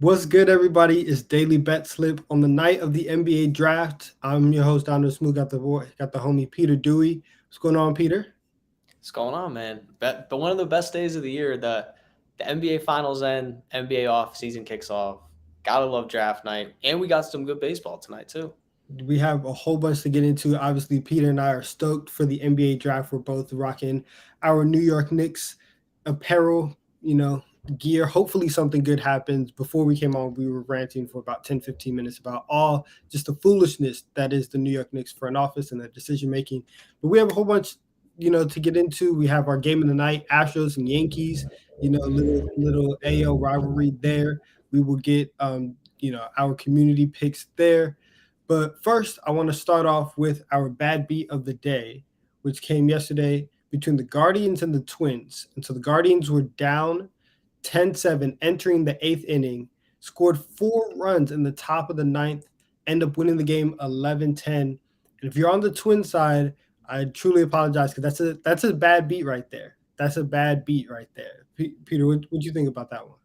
What's good, everybody? It's Daily Betslip on the night of the NBA draft. I'm your host, Donnavan. Smoot. Got the homie Peter Dewey. What's going on, Peter? What's going on, man? But one of the best days of the year, the NBA Finals end, NBA off season kicks off. Gotta love draft night, and we got some good baseball tonight too. We have a whole bunch to get into. Obviously, Peter and I are stoked for the NBA draft. We're both rocking our New York Knicks apparel, gear. Hopefully, something good happens. Before we came on, we were ranting for about 10, 15 minutes about all just the foolishness that is the New York Knicks front office and their decision making. But we have a whole bunch, to get into. We have our game of the night, Astros and Yankees. Little AL rivalry there. We will get, our community picks there. But first, I want to start off with our bad beat of the day, which came yesterday between the Guardians and the Twins. And so the Guardians were down 10-7 entering the eighth inning, scored 4 runs in the top of the ninth, end up winning the game 11-10. And if you're on the Twin side, I truly apologize because that's a bad beat right there. That's a bad beat right there. Peter, what do you think about that one?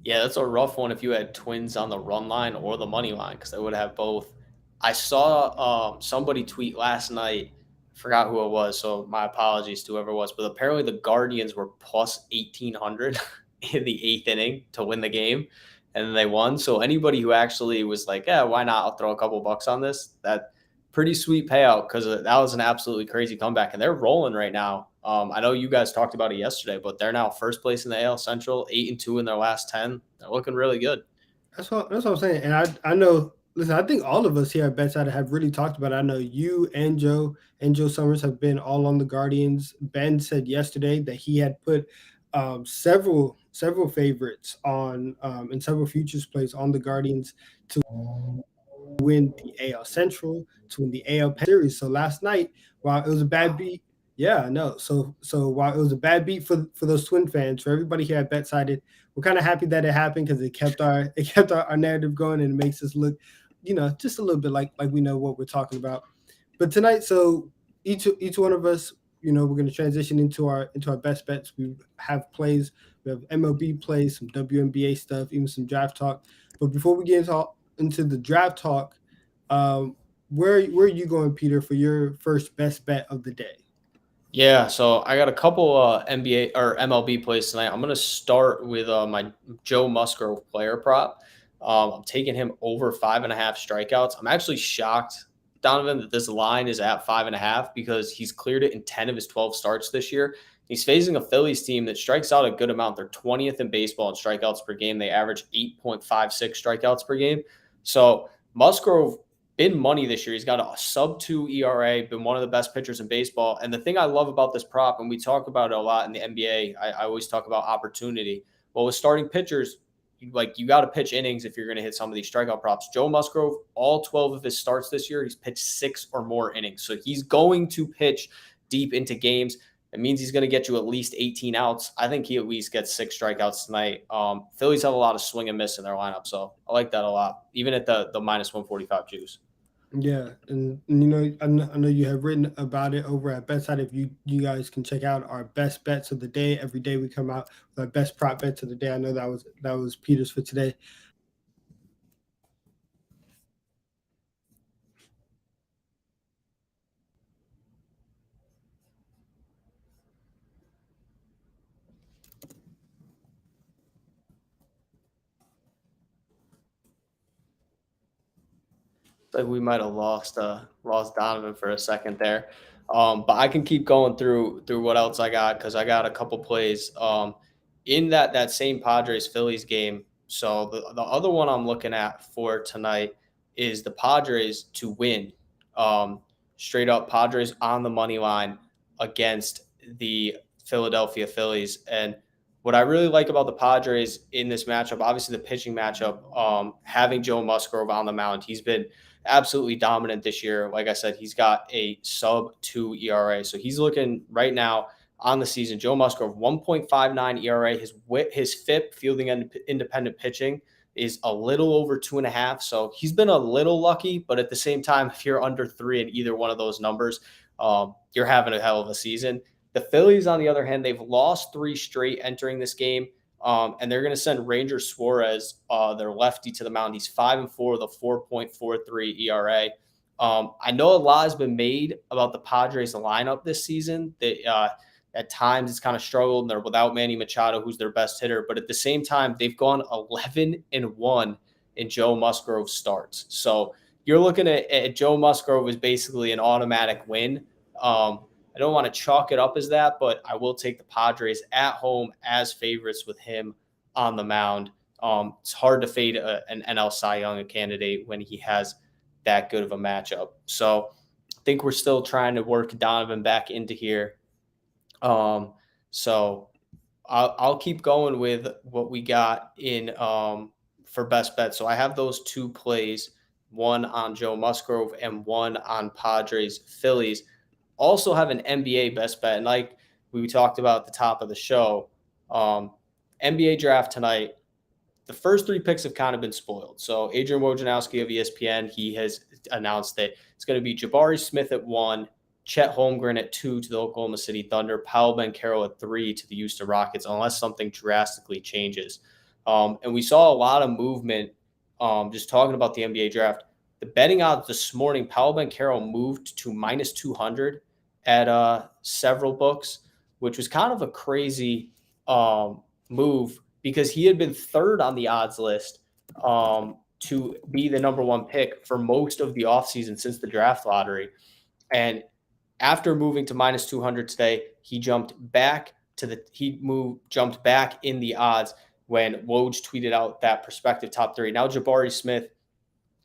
Yeah, that's a rough one if you had Twins on the run line or the money line because they would have both. I saw somebody tweet last night. Forgot who it was, so my apologies to whoever it was. But apparently the Guardians were plus 1,800 in the eighth inning to win the game, and they won. So anybody who actually was like, "Yeah, why not? I'll throw a couple bucks on this." That pretty sweet payout because that was an absolutely crazy comeback, and they're rolling right now. I know you guys talked about it yesterday, but they're now first place in the AL Central, 8-2 in their last 10. They're looking really good. That's what I'm saying. And I know. Listen, I think all of us here at Bedside have really talked about it. I know you and Joe Summers have been all on the Guardians. Ben said yesterday that he had put several favorites on and several futures plays on the Guardians to win the AL Central, to win the AL series. So last night, while it was a bad beat, yeah, I know. So while it was a bad beat for those Twin fans, for everybody here at BetSided, we're kind of happy that it happened because it kept our narrative going and it makes us look, just a little bit like we know what we're talking about. But tonight, so each one of us, we're going to transition into our best bets. We have plays, we have MLB plays, some WNBA stuff, even some draft talk. But before we get into the draft talk, where are you going, Peter, for your first best bet of the day? Yeah, so I got a couple NBA or MLB plays tonight. I'm going to start with my Joe Musgrove player prop. I'm taking him over 5.5 strikeouts. I'm actually shocked, Donovan, that this line is at 5.5 because he's cleared it in 10 of his 12 starts this year. He's facing a Phillies team that strikes out a good amount. They're 20th in baseball in strikeouts per game. They average 8.56 strikeouts per game. So Musgrove been money this year. He's got a sub-2 ERA, been one of the best pitchers in baseball. And the thing I love about this prop, and we talk about it a lot in the NBA, I always talk about opportunity. Well, with starting pitchers, you got to pitch innings if you're going to hit some of these strikeout props. Joe Musgrove, all 12 of his starts this year, he's pitched 6 or more innings. So he's going to pitch deep into games. It means he's going to get you at least 18 outs. I think he at least gets 6 strikeouts tonight. Phillies have a lot of swing and miss in their lineup, so I like that a lot, even at the minus 145 juice. Yeah, and I know you have written about it over at BetSide. If you guys can check out our best bets of the day. Every day we come out with our best prop bets of the day. I know that was Peter's for today. Like we might have lost Donovan for a second there. But I can keep going through what else I got because I got a couple plays in that same Padres Phillies game. So the other one I'm looking at for tonight is the Padres to win. Um, Straight up Padres on the money line against the Philadelphia Phillies. And what I really like about the Padres in this matchup, obviously the pitching matchup, having Joe Musgrove on the mound, he's been absolutely dominant this year. Like I said, he's got a sub-2 ERA. So he's looking right now on the season. Joe Musgrove, 1.59 ERA. His FIP, fielding independent pitching, is a little over 2.5. So he's been a little lucky, but at the same time, if you're under 3 in either one of those numbers, you're having a hell of a season. The Phillies, on the other hand, they've lost 3 straight entering this game. And they're going to send Ranger Suarez, their lefty, to the mound. He's 5-4 with a 4.43 ERA. I know a lot has been made about the Padres lineup this season. They, at times it's kind of struggled, and they're without Manny Machado, who's their best hitter. But at the same time, they've gone 11-1 in Joe Musgrove starts. So you're looking at Joe Musgrove as basically an automatic win. I don't want to chalk it up as that, but I will take the Padres at home as favorites with him on the mound. It's hard to fade an NL Cy Young candidate when he has that good of a matchup. So I think we're still trying to work Donnavan back into here. So I'll keep going with what we got in for best bet. So I have those two plays, one on Joe Musgrove and one on Padres Phillies. Also have an NBA best bet. And like we talked about at the top of the show, NBA draft tonight, the first three picks have kind of been spoiled. So Adrian Wojnarowski of ESPN, he has announced that it's going to be Jabari Smith at 1, Chet Holmgren at 2 to the Oklahoma City Thunder, Paolo Banchero at 3 to the Houston Rockets, unless something drastically changes. And we saw a lot of movement just talking about the NBA draft. The betting odds this morning, Paolo Banchero moved to minus 200 at several books, which was kind of a crazy move because he had been third on the odds list to be the number one pick for most of the offseason since the draft lottery. And after moving to minus 200 today, he jumped back in the odds when Woj tweeted out that prospective top 3. Now Jabari Smith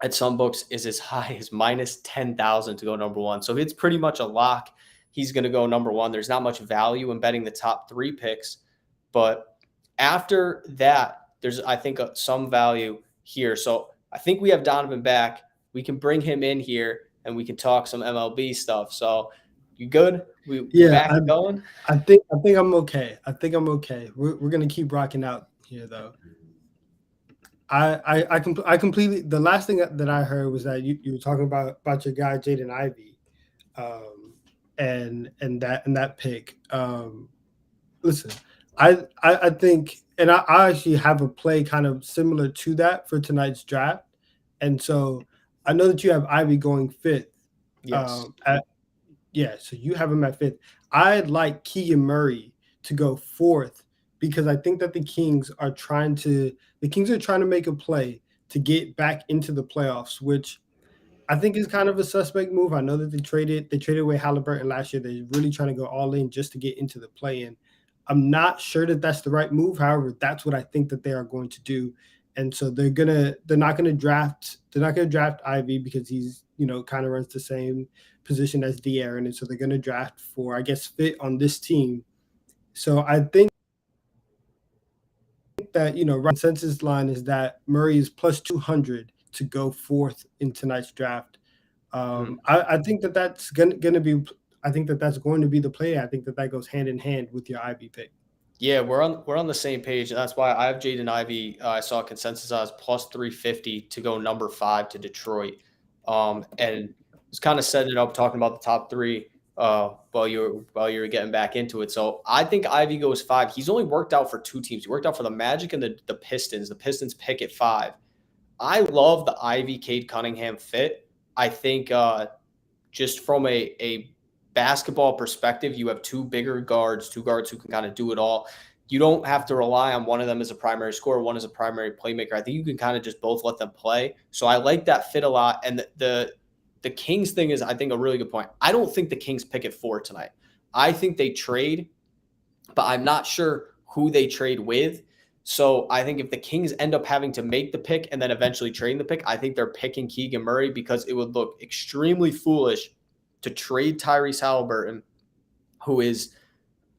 at some books is as high as minus 10,000 to go number 1. So it's pretty much a lock. He's going to go number 1. There's not much value in betting the top 3 picks, but after that, there's, I think, some value here. So I think we have Donnavan back. We can bring him in here and we can talk some MLB stuff. So you good? We back going? I think I'm okay. We're gonna keep rocking out here though. I completely, the last thing that I heard was that you were talking about your guy Jaden Ivey, and that pick. Listen, I think, and I actually have a play kind of similar to that for tonight's draft, and so I know that you have Ivy going 5th. Yes. So you have him at 5th. I'd like Keegan Murray to go 4th because I think that the Kings are trying to make a play to get back into the playoffs, which I think is kind of a suspect move. I know that they traded away Halliburton last year. They're really trying to go all in just to get into the play-in. I'm not sure that that's the right move. However, that's what I think that they are going to do. And so they're not gonna draft Ivy because he's, kind of runs the same position as De'Aaron, and so they're gonna draft for, I guess, fit on this team. So I think that consensus line is that Murray is plus 200 to go 4th in tonight's draft. I think that's going to be. I think that's going to be the play. I think that goes hand in hand with your Ivy pick. Yeah, we're on the same page. And that's why I have Jaden Ivey. I saw a consensus odds plus 350 to go number 5 to Detroit. And was kind of setting it up, talking about the top 3 while you were getting back into it. So I think Ivy goes 5. He's only worked out for 2 teams. He worked out for the Magic and the Pistons. The Pistons pick at 5. I love the Ivy Cade Cunningham fit. I think just from a basketball perspective, you have 2 bigger guards, 2 guards who can kind of do it all. You don't have to rely on one of them as a primary scorer, one as a primary playmaker. I think you can kind of just both let them play. So I like that fit a lot. And the Kings thing is, I think, a really good point. I don't think the Kings pick at 4 tonight. I think they trade, but I'm not sure who they trade with. So I think if the Kings end up having to make the pick and then eventually trading the pick, I think they're picking Keegan Murray because it would look extremely foolish to trade Tyrese Halliburton, who is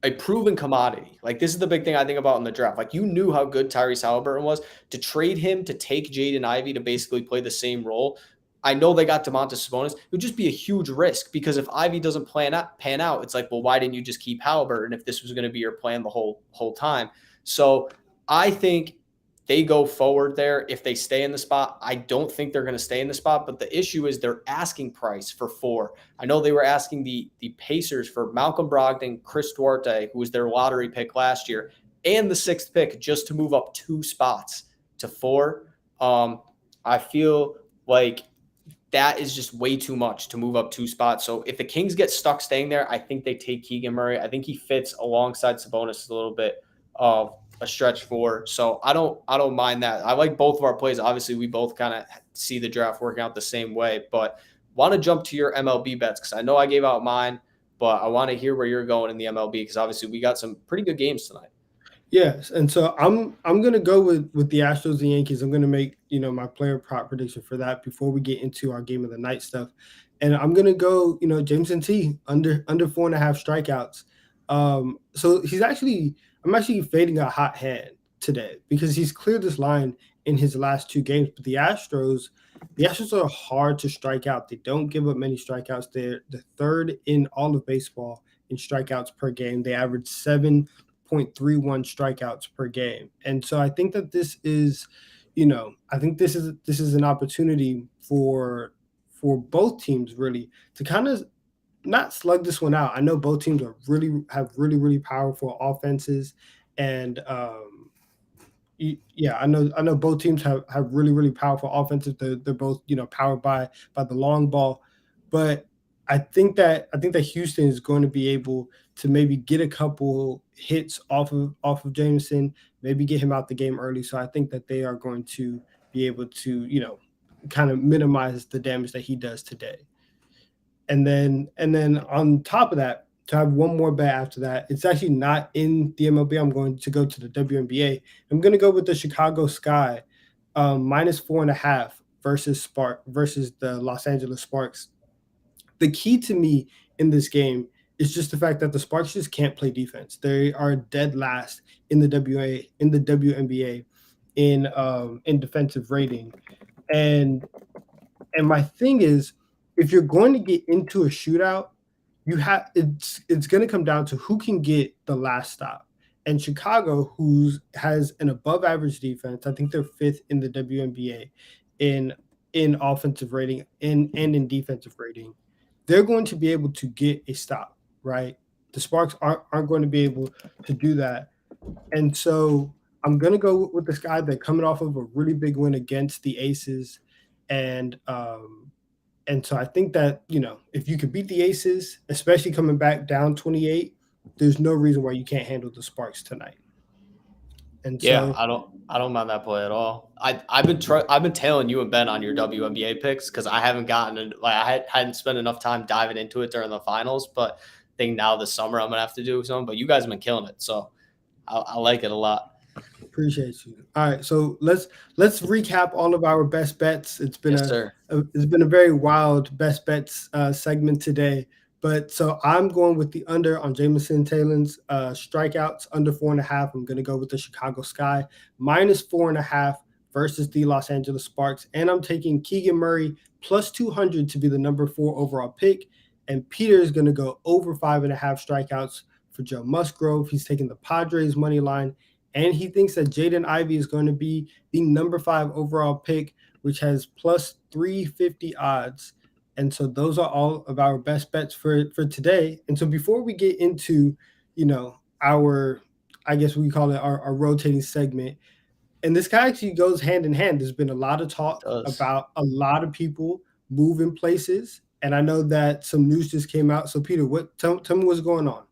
a proven commodity. Like, this is the big thing I think about in the draft. Like, you knew how good Tyrese Halliburton was. To trade him to take Jaden Ivey to basically play the same role, I know they got Domantas Sabonis. It would just be a huge risk because if Ivy doesn't pan out, it's like, well, why didn't you just keep Halliburton if this was going to be your plan the whole time? So I think they go forward there if they stay in the spot. I don't think they're going to stay in the spot, but the issue is their asking price for 4. I know they were asking the Pacers for Malcolm Brogdon, Chris Duarte, who was their lottery pick last year, and the 6th pick just to move up 2 spots to 4. I feel like that is just way too much to move up 2 spots. So if the Kings get stuck staying there, I think they take Keegan Murray. I think he fits alongside Sabonis a little bit of a stretch 4. So I don't mind that. I like both of our plays. Obviously, we both kind of see the draft working out the same way, but want to jump to your MLB bets because I know I gave out mine, but I want to hear where you're going in the MLB because obviously we got some pretty good games tonight. Yes, and so I'm gonna go with the Astros and Yankees. I'm gonna make my player prop prediction for that before we get into our game of the night stuff, and I'm gonna go Jameson T under 4.5 strikeouts. So I'm actually fading a hot hand today because he's cleared this line in his last 2 games. But the Astros are hard to strike out. They don't give up many strikeouts. They're the third in all of baseball in strikeouts per game. They average 7.31 strikeouts per game. And so I think that this is an opportunity for both teams really to kind of not slug this one out. I know both teams have really powerful offenses, and yeah, I know both teams have really powerful offenses. They're both powered by the long ball, but I think that Houston is going to be able to maybe get a couple hits off of Jameson, maybe get him out the game early. So I think that they are going to be able to kind of minimize the damage that he does today. And then on top of that, to have one more bet after that, it's actually not in the MLB. I'm going to go to the WNBA. I'm going to go with the Chicago Sky -4.5 versus the Los Angeles Sparks. The key to me in this game is just the fact that the Sparks just can't play defense. They are dead last in the WNBA in defensive rating, and and my thing is, if you're going to get into a shootout, it's going to come down to who can get the last stop. And Chicago, who has an above average defense, I think they're fifth in the WNBA in offensive rating and in defensive rating. They're going to be able to get a stop, right? The Sparks aren't going to be able to do that. And so I'm going to go with this guy. They're coming off of a really big win against the Aces, and so I think that if you could beat the Aces, especially coming back down 28, there's no reason why you can't handle the Sparks tonight. And Yeah, so I don't mind that play at all. I've been tailing you and Ben on your WNBA picks because I haven't hadn't spent enough time diving into it during the finals, but I think now this summer I'm gonna have to do something. But you guys have been killing it, so I like it a lot. appreciate you. All right, so let's recap all of our best bets. Yes, sir. It's been a very wild best bets segment today. But so I'm going with the under on Jameson Taylor's strikeouts under 4.5. I'm going to go with the Chicago Sky -4.5 versus the Los Angeles Sparks, and I'm taking Keegan Murray +200 to be the number 4 overall pick. And Peter is going to go over 5.5 strikeouts for Joe Musgrove. He's taking the Padres money line, and he thinks that Jaden Ivey is going to be the number 5 overall pick, which has +350 odds. And so those are all of our best bets for today. And so before we get into, our, I guess we call it our rotating segment, and this kind of actually goes hand in hand. There's been a lot of It talk does. about a lot of people moving places. And I know that some news just came out. So Peter, tell me what's going on.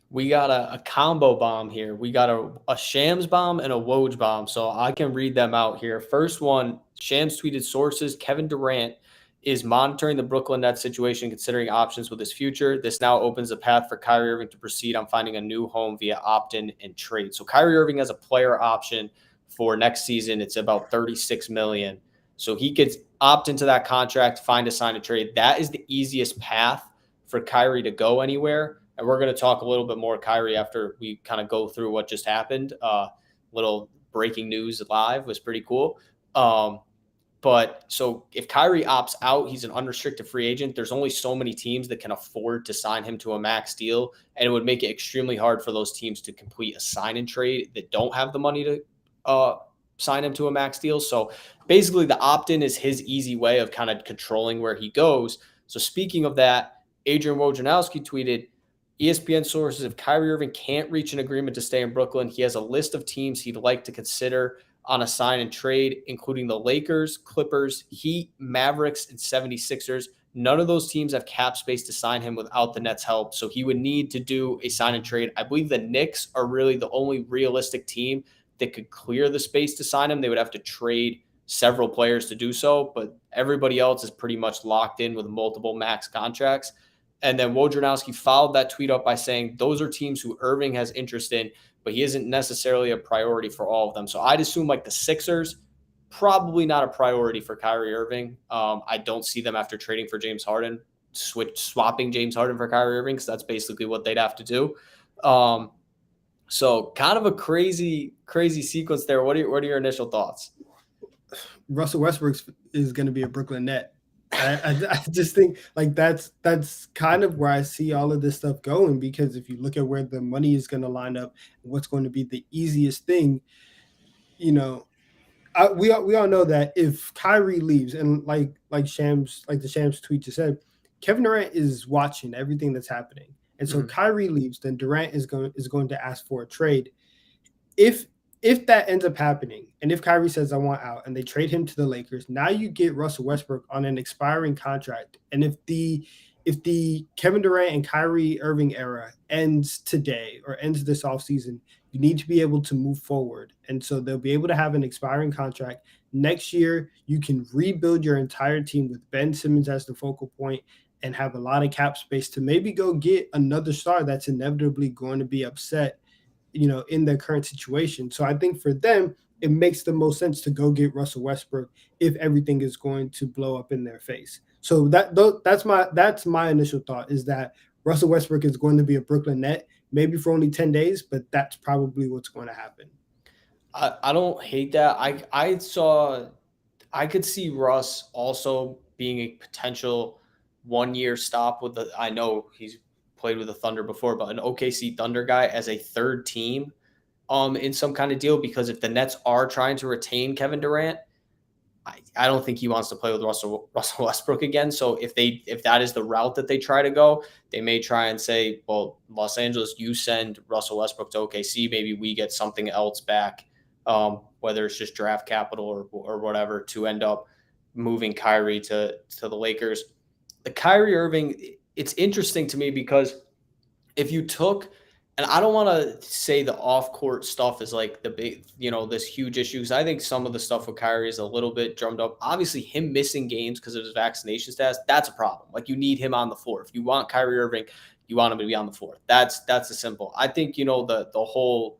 We got a combo bomb here. We got a Shams bomb and a Woj bomb. So I can read them out here. First one, Shams tweeted sources, Kevin Durant is monitoring the Brooklyn Nets situation, considering options with his future. This now opens a path for Kyrie Irving to proceed on finding a new home via opt-in and trade. So Kyrie Irving has a player option for next season. It's about $36 million. So he could opt into that contract, find a sign and trade. That is the easiest path for Kyrie to go anywhere. And we're going to talk a little bit more Kyrie after we kind of go through what just happened. Little breaking news live was pretty cool. But so if Kyrie opts out, he's an unrestricted free agent. There's only so many teams that can afford to sign him to a max deal. And it would make it extremely hard for those teams to complete a sign and trade that don't have the money to sign him to a max deal. So basically the opt-in is his easy way of kind of controlling where he goes. So speaking of that, Adrian Wojnarowski tweeted, ESPN sources, if Kyrie Irving can't reach an agreement to stay in Brooklyn, he has a list of teams he'd like to consider on a sign and trade, including the Lakers, Clippers, Heat, Mavericks, and 76ers. None of those teams have cap space to sign him without the Nets' help, so he would need to do a sign and trade. I believe the Knicks are really the only realistic team that could clear the space to sign him. They would have to trade several players to do so, but everybody else is pretty much locked in with multiple max contracts. And then Wojnarowski followed that tweet up by saying those are teams who Irving has interest in, but he isn't necessarily a priority for all of them. So I'd assume like the Sixers, probably not a priority for Kyrie Irving. I don't see them after trading for James Harden, swapping James Harden for Kyrie Irving, because that's basically what they'd have to do. So kind of a crazy sequence there. What are your initial thoughts? Russell Westbrook is going to be a Brooklyn Net. I just think like that's kind of where I see all of this stuff going, because if you look at where the money is going to line up, what's going to be the easiest thing, we all know that if Kyrie leaves, and like the Shams tweet just said, Kevin Durant is watching everything that's happening, and so Kyrie leaves, then Durant is going to ask for a trade. If that ends up happening, and if Kyrie says I want out, and they trade him to the Lakers, now you get Russell Westbrook on an expiring contract. And if the Kevin Durant and Kyrie Irving era ends today or ends this offseason, you need to be able to move forward. And so they'll be able to have an expiring contract. Next year, you can rebuild your entire team with Ben Simmons as the focal point and have a lot of cap space to maybe go get another star that's inevitably going to be upset, in their current situation. So I think for them, it makes the most sense to go get Russell Westbrook if everything is going to blow up in their face. So that's my initial thought, is that Russell Westbrook is going to be a Brooklyn Net, maybe for only 10 days, but that's probably what's going to happen. I don't hate that. I could see Russ also being a potential 1-year stop with I know he's played with the Thunder before, but an OKC Thunder guy as a third team in some kind of deal, because if the Nets are trying to retain Kevin Durant, I don't think he wants to play with Russell Westbrook again. So if that is the route that they try to go, they may try and say, well, Los Angeles, you send Russell Westbrook to OKC, maybe we get something else back, whether it's just draft capital or whatever, to end up moving Kyrie to the Lakers. The Kyrie Irving, it's interesting to me because if you took, and I don't want to say the off-court stuff is like the big, this huge issue, because I think some of the stuff with Kyrie is a little bit drummed up. Obviously, him missing games because of his vaccination status, that's a problem. Like, you need him on the floor. If you want Kyrie Irving, you want him to be on the floor. That's the simple. I think, the whole,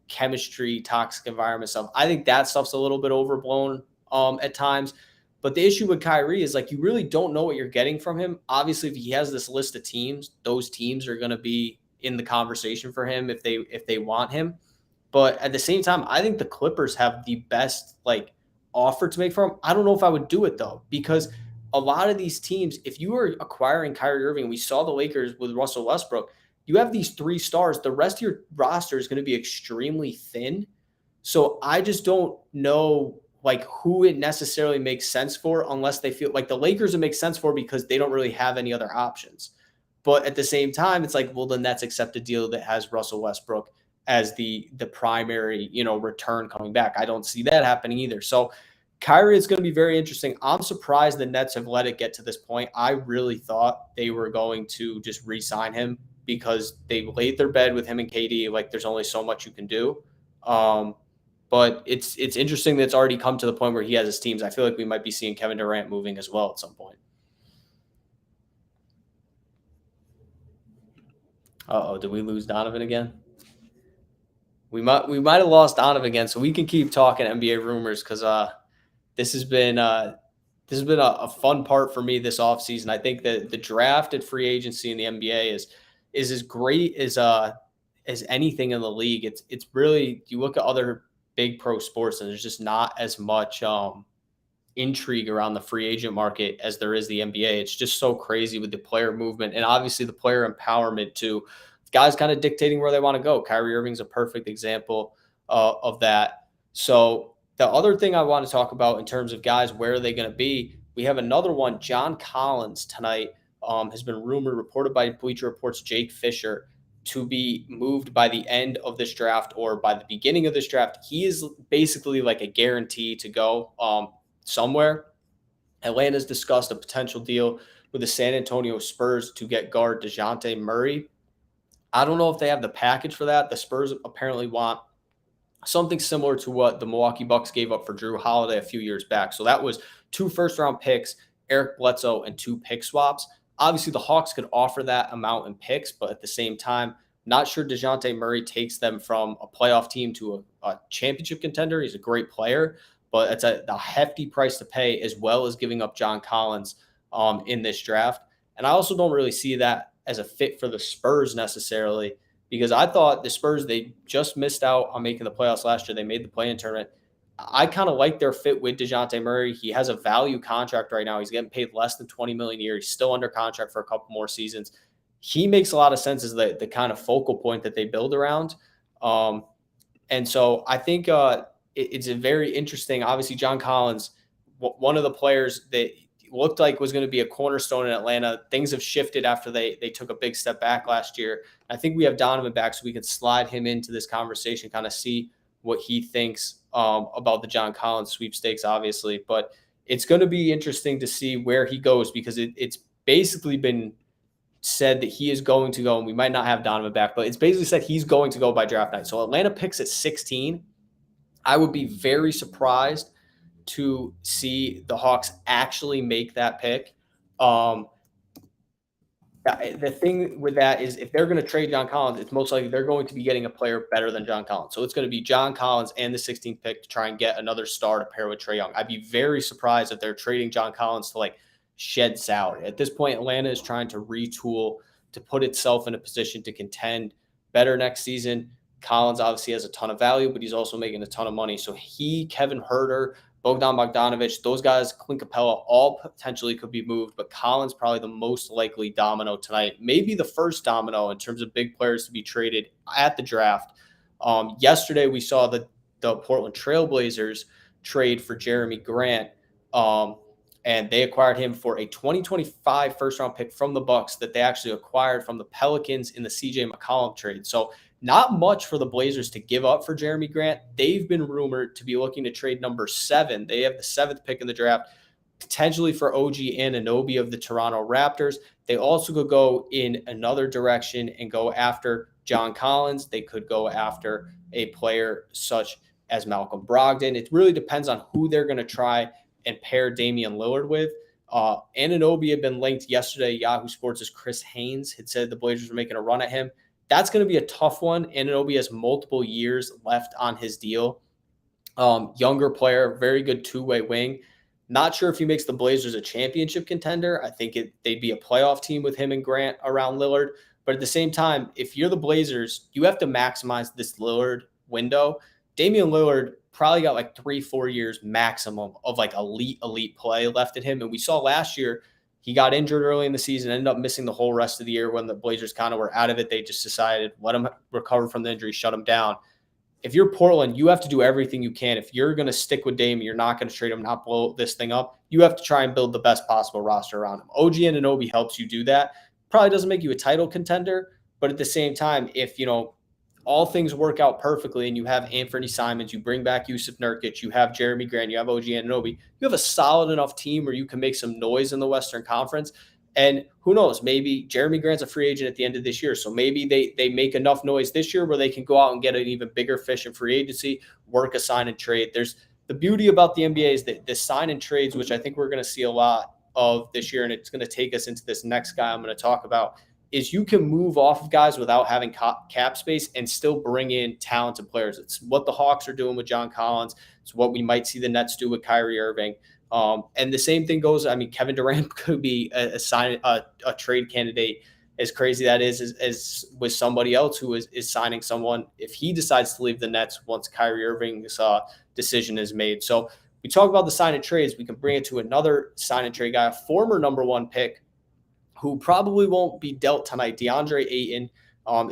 chemistry, toxic environment stuff, I think that stuff's a little bit overblown at times. But the issue with Kyrie is, like, you really don't know what you're getting from him. Obviously, if he has this list of teams, those teams are going to be in the conversation for him if they want him. But at the same time, I think the Clippers have the best offer to make for him. I don't know if I would do it though, because a lot of these teams, if you are acquiring Kyrie Irving, we saw the Lakers with Russell Westbrook, you have these 3 stars. The rest of your roster is going to be extremely thin. So I just don't know who it necessarily makes sense for, unless they feel like the Lakers it makes sense for because they don't really have any other options. But at the same time, it's like, well, the Nets accept a deal that has Russell Westbrook as the primary, return coming back. I don't see that happening either. So Kyrie is going to be very interesting. I'm surprised the Nets have let it get to this point. I really thought they were going to just re-sign him because they laid their bed with him and KD. Like, there's only so much you can do. But it's interesting that it's already come to the point where he has his teams. I feel like we might be seeing Kevin Durant moving as well at some point. Did we lose Donnavan again? We might have lost Donnavan again, so we can keep talking NBA rumors, because this has been a fun part for me this offseason. I think that the draft and free agency in the NBA is as great as anything in the league. It's really, you look at other big pro sports and there's just not as much intrigue around the free agent market as there is the NBA. It's just so crazy with the player movement and obviously the player empowerment too. Guys kind of dictating where they want to go. Kyrie Irving's a perfect example of that. So the other thing I want to talk about in terms of guys, where are they going to be? We have another one, John Collins tonight has been reported by Bleacher Report's Jake Fisher, to be moved by the end of this draft or by the beginning of this draft. He is basically like a guarantee to go somewhere. Atlanta's discussed a potential deal with the San Antonio Spurs to get guard DeJounte Murray. I don't know if they have the package for that. The Spurs apparently want something similar to what the Milwaukee Bucks gave up for Drew Holiday a few years back. So that was 2 first-round picks, Eric Bledsoe, and 2 pick swaps. Obviously, the Hawks could offer that amount in picks, but at the same time, not sure DeJounte Murray takes them from a playoff team to a championship contender. He's a great player, but it's a hefty price to pay, as well as giving up John Collins in this draft. And I also don't really see that as a fit for the Spurs necessarily, because I thought the Spurs, they just missed out on making the playoffs last year. They made the play-in tournament. I kind of like their fit with DeJounte Murray. He has a value contract right now. He's getting paid less than $20 million a year. He's still under contract for a couple more seasons. He makes a lot of sense as the kind of focal point that they build around. And so I think it's a very interesting. Obviously, John Collins, one of the players that looked like was going to be a cornerstone in Atlanta. Things have shifted after they took a big step back last year. I think we have Donnavan back, so we can slide him into this conversation, kind of see what he thinks about the John Collins sweepstakes, obviously. But it's going to be interesting to see where he goes, because it's basically been said that he is going to go, and we might not have Donnavan back, but it's basically said he's going to go by draft night. So Atlanta picks at 16. I would be very surprised to see the Hawks actually make that pick. The thing with that is, if they're going to trade John Collins, it's most likely they're going to be getting a player better than John Collins. So it's going to be John Collins and the 16th pick to try and get another star to pair with Trae Young. I'd be very surprised if they're trading John Collins to shed salary. At this point, Atlanta is trying to retool to put itself in a position to contend better next season. Collins obviously has a ton of value, but he's also making a ton of money. So Kevin Huerter, Bogdan Bogdanovic, those guys, Clint Capella, all potentially could be moved, but Collins probably the most likely domino tonight. Maybe the first domino in terms of big players to be traded at the draft. Yesterday, we saw the Portland Trailblazers trade for Jeremy Grant, and they acquired him for a 2025 first-round pick from the Bucks that they actually acquired from the Pelicans in the CJ McCollum trade. So not much for the Blazers to give up for Jeremy Grant. They've been rumored to be looking to trade number 7. They have the 7th pick in the draft, potentially for OG Anunoby of the Toronto Raptors. They also could go in another direction and go after John Collins. They could go after a player such as Malcolm Brogdon. It really depends on who they're going to try and pair Damian Lillard with. Anunoby had been linked yesterday. Yahoo Sports' Chris Haynes had said the Blazers were making a run at him. That's going to be a tough one. Anunoby has multiple years left on his deal. Younger player, very good two-way wing. Not sure if he makes the Blazers a championship contender. I think they'd be a playoff team with him and Grant around Lillard. But at the same time, if you're the Blazers, you have to maximize this Lillard window. Damian Lillard probably got 3-4 years maximum of elite play left in him. And we saw last year, he got injured early in the season, ended up missing the whole rest of the year when the Blazers kind of were out of it. They just decided, let him recover from the injury, shut him down. If you're Portland, you have to do everything you can. If you're going to stick with Dame, you're not going to trade him, not blow this thing up. You have to try and build the best possible roster around him. OG Anunoby helps you do that. Probably doesn't make you a title contender, but at the same time, if all things work out perfectly and you have Anthony Simons, you bring back Yusuf Nurkic, you have Jeremy Grant, you have OG Anunoby, you have a solid enough team where you can make some noise in the Western Conference. And who knows, maybe Jeremy Grant's a free agent at the end of this year. So maybe they make enough noise this year where they can go out and get an even bigger fish in free agency, work a sign and trade. There's the beauty about the NBA is that the sign and trades, which I think we're going to see a lot of this year, and it's going to take us into this next guy I'm going to talk about, is you can move off of guys without having cap space and still bring in talented players. It's what the Hawks are doing with John Collins. It's what we might see the Nets do with Kyrie Irving. And the same thing goes, Kevin Durant could be a trade candidate, as crazy that is, as with somebody else who is signing someone if he decides to leave the Nets once Kyrie Irving's decision is made. So we talk about the sign and trades. We can bring it to another sign and trade guy, a former number 1 pick, who probably won't be dealt tonight. DeAndre Ayton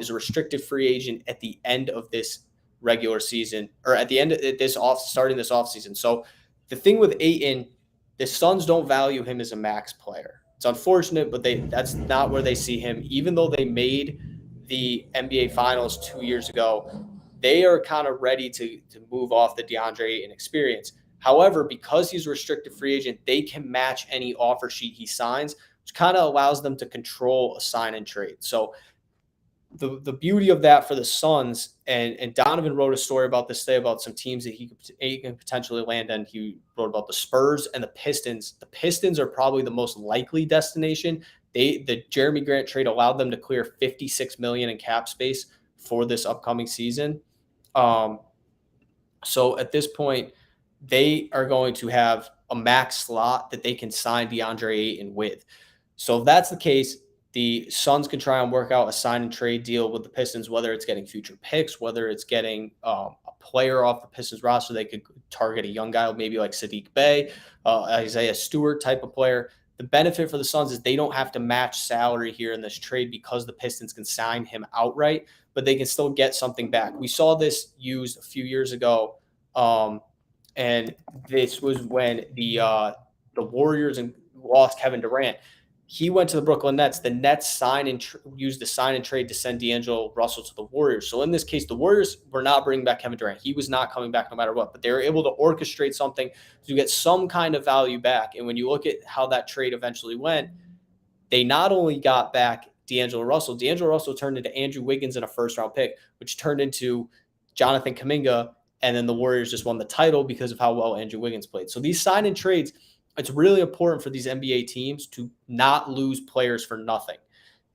is a restricted free agent at the end of this regular season, or at the end of this starting this offseason. So the thing with Ayton, the Suns don't value him as a max player. It's unfortunate, but that's not where they see him. Even though they made the NBA Finals 2 years ago, they are kind of ready to move off the DeAndre Ayton experience. However, because he's a restricted free agent, they can match any offer sheet he signs, which kind of allows them to control a sign and trade. So the beauty of that for the Suns, and Donnavan wrote a story about this today about some teams that he can potentially land in. He wrote about the Spurs and the Pistons. The Pistons are probably the most likely destination. The Jeremy Grant trade allowed them to clear $56 million in cap space for this upcoming season. So at this point, they are going to have a max slot that they can sign DeAndre Ayton with. So if that's the case, the Suns can try and work out a sign and trade deal with the Pistons, whether it's getting future picks, whether it's getting a player off the Pistons roster. They could target a young guy, maybe like Sadiq Bey, Isaiah Stewart type of player. The benefit for the Suns is they don't have to match salary here in this trade because the Pistons can sign him outright, but they can still get something back. We saw this used a few years ago, and this was when the Warriors lost Kevin Durant. He went to the Brooklyn Nets. The Nets used the sign and trade to send D'Angelo Russell to the Warriors. So in this case, the Warriors were not bringing back Kevin Durant. He was not coming back no matter what, but they were able to orchestrate something to get some kind of value back. And when you look at how that trade eventually went, they not only got back D'Angelo Russell turned into Andrew Wiggins in a first-round pick, which turned into Jonathan Kuminga, and then the Warriors just won the title because of how well Andrew Wiggins played. So these sign and trades, it's really important for these NBA teams to not lose players for nothing.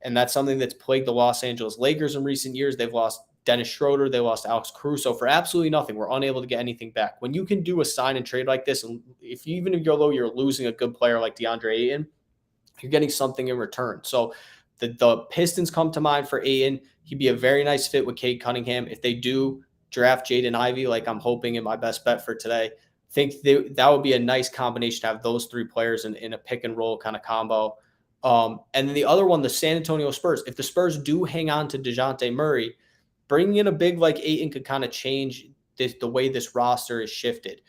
And that's something that's plagued the Los Angeles Lakers in recent years. They've lost Dennis Schroeder. They lost Alex Caruso for absolutely nothing. We're unable to get anything back. When you can do a sign and trade like this, and even if you're losing a good player like DeAndre Ayton, you're getting something in return. So the Pistons come to mind for Ayton. He'd be a very nice fit with Cade Cunningham. If they do draft Jaden Ivey, like I'm hoping in my best bet for today, think that would be a nice combination to have those three players in a pick and roll kind of combo. And then the other one, the San Antonio Spurs. If the Spurs do hang on to DeJounte Murray, bringing in a big like Ayton could kind of change the way this roster is shifted.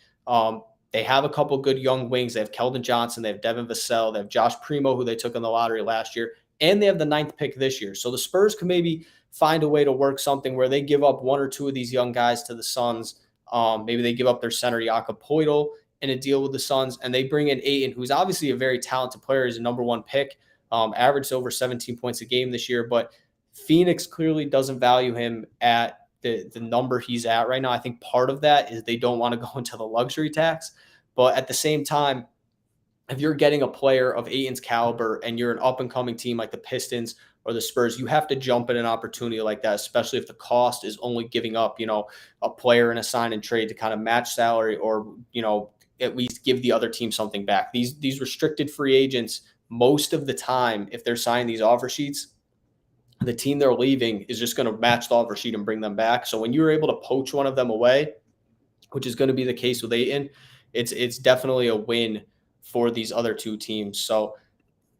They have a couple good young wings. They have Keldon Johnson. They have Devin Vassell. They have Josh Primo, who they took in the lottery last year. And they have the 9th pick this year. So the Spurs can maybe find a way to work something where they give up one or two of these young guys to the Suns. Maybe they give up their center, Jakob Poeltl, in a deal with the Suns, and they bring in Ayton, who's obviously a very talented player. He's a number 1 pick, averaged over 17 points a game this year, but Phoenix clearly doesn't value him at the number he's at right now. I think part of that is they don't want to go into the luxury tax, but at the same time, if you're getting a player of Ayton's caliber and you're an up-and-coming team like the Pistons or the Spurs, you have to jump at an opportunity like that, especially if the cost is only giving up, a player in a sign and trade to kind of match salary or, at least give the other team something back. These restricted free agents, most of the time, if they're signing these offer sheets, the team they're leaving is just going to match the offer sheet and bring them back. So when you're able to poach one of them away, which is going to be the case with Ayton, it's definitely a win for these other two teams. So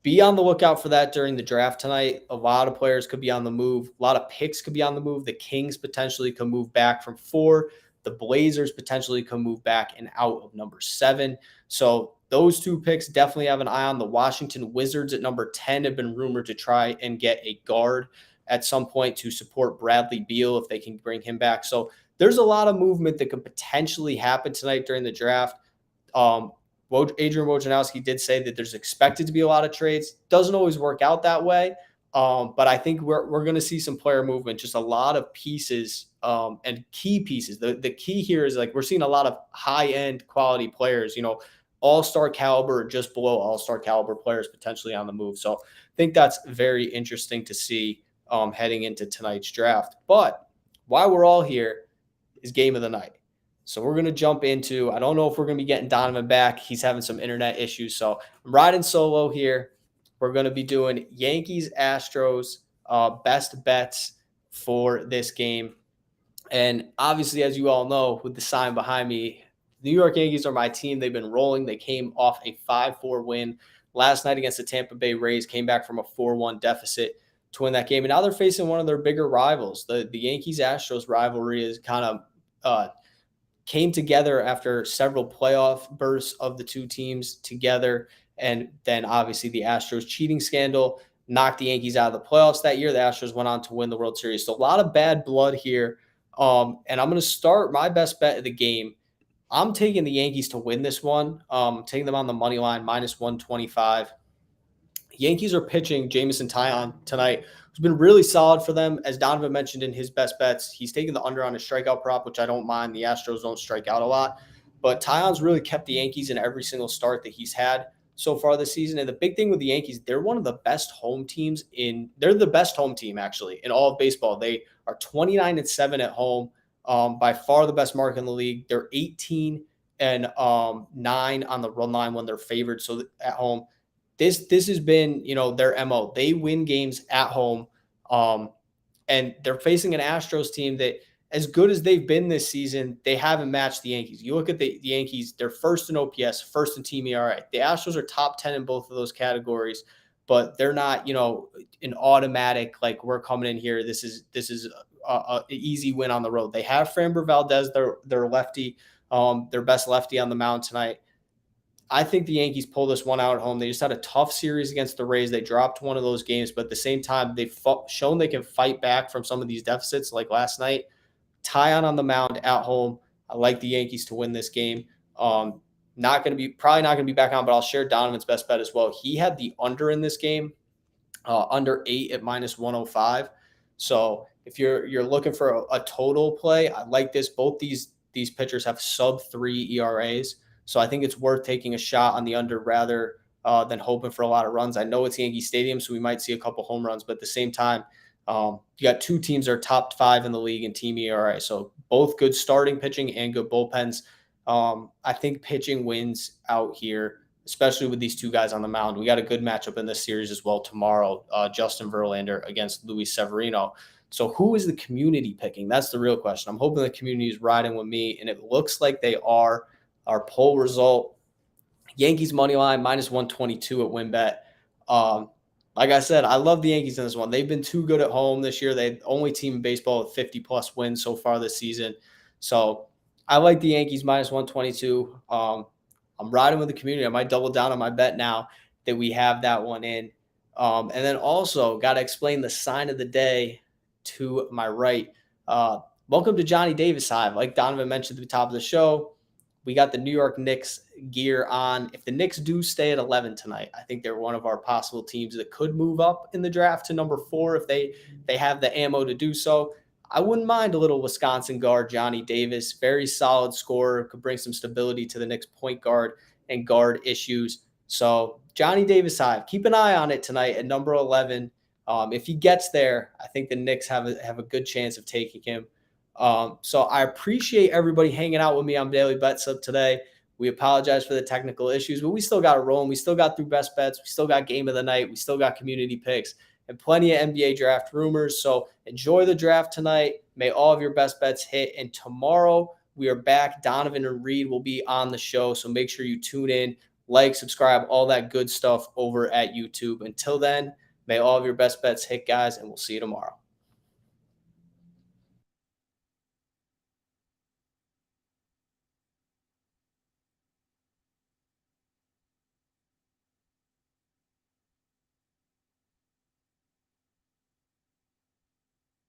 be on the lookout for that during the draft tonight. A lot of players could be on the move. A lot of picks could be on the move. The Kings potentially could move back from 4. The Blazers potentially could move back and out of number 7. So those two picks definitely have an eye on. The Washington Wizards at number 10 have been rumored to try and get a guard at some point to support Bradley Beal if they can bring him back. So there's a lot of movement that could potentially happen tonight during the draft. Adrian Wojnarowski did say that there's expected to be a lot of trades. Doesn't always work out that way, but I think we're going to see some player movement, just a lot of pieces and key pieces. The key here is like we're seeing a lot of high-end quality players, all-star caliber, just below all-star caliber players potentially on the move. So I think that's very interesting to see heading into tonight's draft. But while we're all here is game of the night. So we're going to jump into, I don't know if we're going to be getting Donnavan back. He's having some internet issues. So I'm riding solo here. We're going to be doing Yankees, Astros, best bets for this game. And obviously, as you all know, with the sign behind me, New York Yankees are my team. They've been rolling. They came off a 5-4 win last night against the Tampa Bay Rays, came back from a 4-1 deficit to win that game. And now they're facing one of their bigger rivals. The Yankees-Astros rivalry is kind of came together after several playoff bursts of the two teams together. And then obviously the Astros cheating scandal knocked the Yankees out of the playoffs that year. The Astros went on to win the World Series. So a lot of bad blood here. And I'm going to start my best bet of the game. I'm taking the Yankees to win this one. Taking them on the money line, minus 125. Yankees are pitching Jameson Taillon tonight, who's been really solid for them. As Donnavan mentioned in his best bets, he's taking the under on his strikeout prop, which I don't mind. The Astros don't strike out a lot. But Taillon's really kept the Yankees in every single start that he's had so far this season. And the big thing with the Yankees, they're one of the best home teams they're the best home team actually in all of baseball. They are 29-7 at home, by far the best mark in the league. They're 18-9 on the run line when they're favored. So at home, this has been, their MO. They win games at home, and they're facing an Astros team that, as good as they've been this season, they haven't matched the Yankees. You look at the Yankees, they're first in OPS, first in team ERA. The Astros are top 10 in both of those categories, but they're not, an automatic, like, we're coming in here. This is an easy win on the road. They have Framber Valdez, their lefty, their best lefty on the mound tonight. I think the Yankees pull this one out at home. They just had a tough series against the Rays. They dropped one of those games, but at the same time, they've shown they can fight back from some of these deficits like last night. Taillon on the mound at home. I like the Yankees to win this game. Probably not going to be back on, but I'll share Donovan's best bet as well. He had the under in this game, under 8 at minus 105. So if you're looking for a total play, I like this. Both these pitchers have sub-3 ERAs. So I think it's worth taking a shot on the under rather than hoping for a lot of runs. I know it's Yankee Stadium, so we might see a couple home runs, but at the same time, you got two teams that are top 5 in the league in team ERA. So both good starting pitching and good bullpens. I think pitching wins out here, especially with these two guys on the mound. We got a good matchup in this series as well tomorrow. Justin Verlander against Luis Severino. So who is the community picking? That's the real question. I'm hoping the community is riding with me, and it looks like they are. Our poll result, Yankees money line minus 122 at WinBet. Like I said, I love the Yankees in this one. They've been too good at home this year. They're the only team in baseball with 50-plus wins so far this season. So I like the Yankees minus 122. I'm riding with the community. I might double down on my bet now that we have that one in. And then also got to explain the sign of the day to my right. Welcome to Johnny Davis Hive. Like Donnavan mentioned at the top of the show, we got the New York Knicks gear on. If the Knicks do stay at 11 tonight, I think they're one of our possible teams that could move up in the draft to number 4 if they have the ammo to do so. I wouldn't mind a little Wisconsin guard, Johnny Davis. Very solid scorer, could bring some stability to the Knicks point guard and guard issues. So Johnny Davis Hive, keep an eye on it tonight at number 11. If he gets there, I think the Knicks have a good chance of taking him. So I appreciate everybody hanging out with me on Daily Betslip today. We apologize for the technical issues, but we still got to roll. We still got through best bets. We still got game of the night. We still got community picks and plenty of NBA draft rumors. So enjoy the draft tonight. May all of your best bets hit. And tomorrow we are back. Donnavan and Reed will be on the show. So make sure you tune in, like, subscribe, all that good stuff over at YouTube. Until then, may all of your best bets hit, guys, and we'll see you tomorrow.